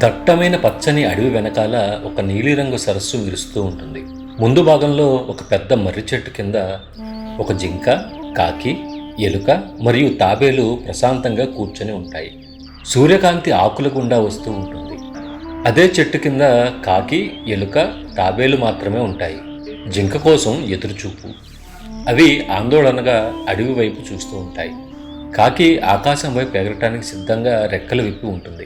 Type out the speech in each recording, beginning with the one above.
దట్టమైన పచ్చని అడవి వెనకాల ఒక నీలిరంగు సరస్సు విరుస్తూ ఉంటుంది. ముందు భాగంలో ఒక పెద్ద మర్రి చెట్టు కింద ఒక జింక, కాకి, ఎలుక మరియు తాబేలు ప్రశాంతంగా కూర్చొని ఉంటాయి. సూర్యకాంతి ఆకుల గుండా వస్తూ ఉంటుంది. అదే చెట్టు కింద కాకి, ఎలుక, తాబేలు మాత్రమే ఉంటాయి. జింక కోసం ఎదురుచూపు. అవి ఆందోళనగా అడవి వైపు చూస్తూ ఉంటాయి. కాకి ఆకాశం వైపు ఎగరటానికి సిద్ధంగా రెక్కలు విప్పి ఉంటుంది.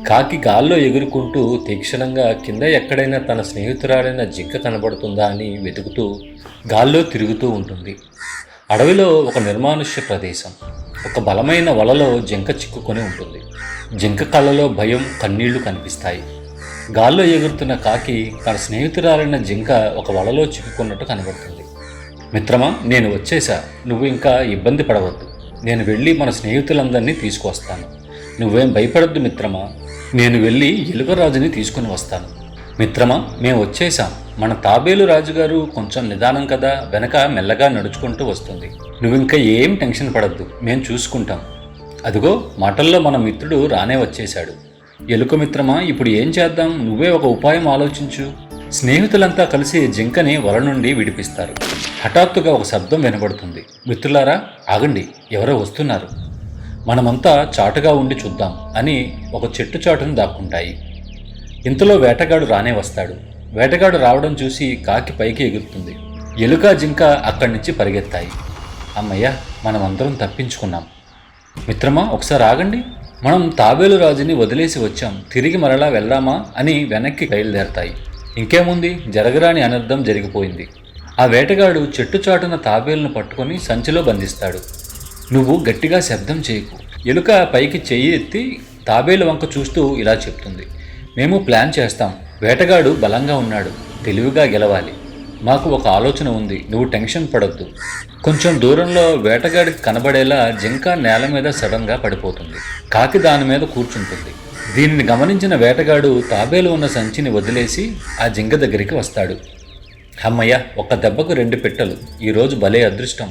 కాకి గాల్లో ఎగురుకుంటూ తీక్షణంగా కింద ఎక్కడైనా తన స్నేహితురాలైన జింక కనబడుతుందా అని వెతుకుతూ గాల్లో తిరుగుతూ ఉంటుంది. అడవిలో ఒక నిర్మానుష్య ప్రదేశం. ఒక బలమైన వలలో జింక చిక్కుకొని ఉంటుంది. జింక కళ్ళలో భయం, కన్నీళ్లు కనిపిస్తాయి. గాల్లో ఎగురుతున్న కాకి తన స్నేహితురాలైన జింక ఒక వలలో చిక్కుకున్నట్టు కనబడుతుంది. మిత్రమా, నేను వచ్చేసా, నువ్వు ఇంకా ఇబ్బంది పడవద్దు. నేను వెళ్ళి మన స్నేహితులందరినీ తీసుకువస్తాను. నువ్వేం భయపడద్దు మిత్రమా. నేను వెళ్ళి ఎలుకరాజుని తీసుకుని వస్తాను. మిత్రమా, మేము వచ్చేసాం. మన తాబేలు రాజుగారు కొంచెం నిదానం కదా, వెనక మెల్లగా నడుచుకుంటూ వస్తుంది. నువ్వింకా ఏం టెన్షన్ పడద్దు, మేము చూసుకుంటాం. అదిగో మాటల్లో మన మిత్రుడు రానే వచ్చేశాడు. ఎలుక మిత్రమా, ఇప్పుడు ఏం చేద్దాం? నువ్వే ఒక ఉపాయం ఆలోచించు. స్నేహితులంతా కలిసి జింకని వల నుండి విడిపిస్తారు. హఠాత్తుగా ఒక శబ్దం వినబడుతుంది. మిత్రులారా, ఆగండి, ఎవరో వస్తున్నారు. మనమంతా చాటుగా ఉండి చూద్దాం అని ఒక చెట్టు చాటును దాక్కుంటాయి. ఇంతలో వేటగాడు రానే వస్తాడు. వేటగాడు రావడం చూసి కాకి పైకి ఎగురుతుంది. ఎలుక, జింక అక్కడి నుంచి పరిగెత్తాయి. అమ్మయ్య, మనమందరం తప్పించుకున్నాం. మిత్రమా, ఒకసారి ఆగండి. మనం తాబేలు రాజుని వదిలేసి వచ్చాం, తిరిగి మరలా వెళ్దామా అని వెనక్కి బయలుదేరతాయి. ఇంకేముంది, జరగరాని అనర్థం జరిగిపోయింది. ఆ వేటగాడు చెట్టు చాటున తాబేలును పట్టుకొని సంచిలో బంధిస్తాడు. నువ్వు గట్టిగా శబ్దం చేయకు. ఎలుక పైకి చెయ్యి ఎత్తి తాబేలు వంక చూస్తూ ఇలా చెప్తుంది. మేము ప్లాన్ చేస్తాం. వేటగాడు బలంగా ఉన్నాడు, తెలివిగా గెలవాలి. మాకు ఒక ఆలోచన ఉంది, నువ్వు టెన్షన్ పడొద్దు. కొంచెం దూరంలో వేటగాడికి కనబడేలా జింక నేల మీద సడన్గా పడిపోతుంది. కాకి దాని మీద కూర్చుంటుంది. దీనిని గమనించిన వేటగాడు తాబేలు ఉన్న సంచిని వదిలేసి ఆ జింక దగ్గరికి వస్తాడు. అమ్మయ్య, ఒక్క దెబ్బకు 2 పిట్టలు. ఈరోజు భలే అదృష్టం,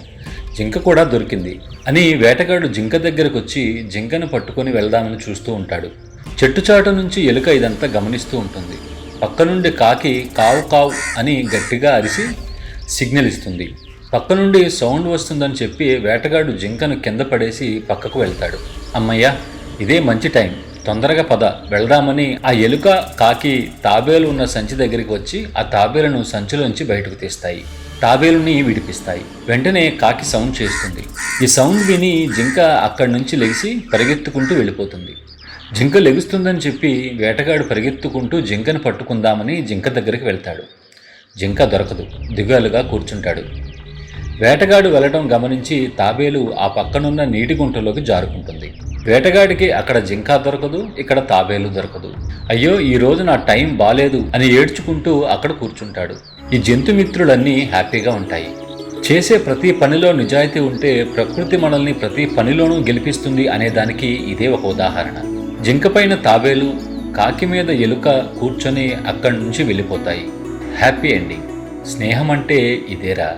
జింక కూడా దొరికింది అని వేటగాడు జింక దగ్గరకు వచ్చి జింకను పట్టుకొని వెళ్దామని చూస్తూ ఉంటాడు. చెట్టుచాటు నుంచి ఎలుక ఇదంతా గమనిస్తూ ఉంటుంది. పక్క నుండి కాకి కావు కావు అని గట్టిగా అరిసి సిగ్నల్ ఇస్తుంది. పక్క నుండి సౌండ్ వస్తుందని చెప్పి వేటగాడు జింకను కింద పడేసి పక్కకు వెళ్తాడు. అమ్మయ్య, ఇదే మంచి టైం, తొందరగా పద వెళ్దామని ఆ ఎలుక, కాకి తాబేలు ఉన్న సంచి దగ్గరికి వచ్చి ఆ తాబేలును సంచిలోంచి బయటకు తీస్తాయి. తాబేలుని విడిపిస్తాయి. వెంటనే కాకి సౌండ్ చేస్తుంది. ఈ సౌండ్ విని జింక అక్కడి నుంచి లెగిసి పరిగెత్తుకుంటూ వెళ్ళిపోతుంది. జింక లెగుస్తుందని చెప్పి వేటగాడు పరిగెత్తుకుంటూ జింకను పట్టుకుందామని జింక దగ్గరికి వెళ్తాడు. జింక దొరకదు, దిగాలుగా కూర్చుంటాడు. వేటగాడు వెళ్ళడం గమనించి తాబేలు ఆ పక్కనున్న నీటి గుంటలోకి జారుకుంటుంది. వేటగాడికి అక్కడ జింక దొరకదు, ఇక్కడ తాబేలు దొరకదు. అయ్యో, ఈ రోజు నా టైం బాలేదు అని ఏడ్చుకుంటూ అక్కడ కూర్చుంటాడు. ఈ జంతు మిత్రులన్నీ హ్యాపీగా ఉంటాయి. చేసే ప్రతి పనిలో నిజాయితీ ఉంటే ప్రకృతి మనల్ని ప్రతి పనిలోనూ గెలిపిస్తుంది అనేదానికి ఇదే ఒక ఉదాహరణ. జింక పైన తాబేలు, కాకి మీద ఎలుక కూర్చొని అక్కడి నుంచి వెళ్ళిపోతాయి. Happy ending. స్నేహం అంటే ఇదేరా.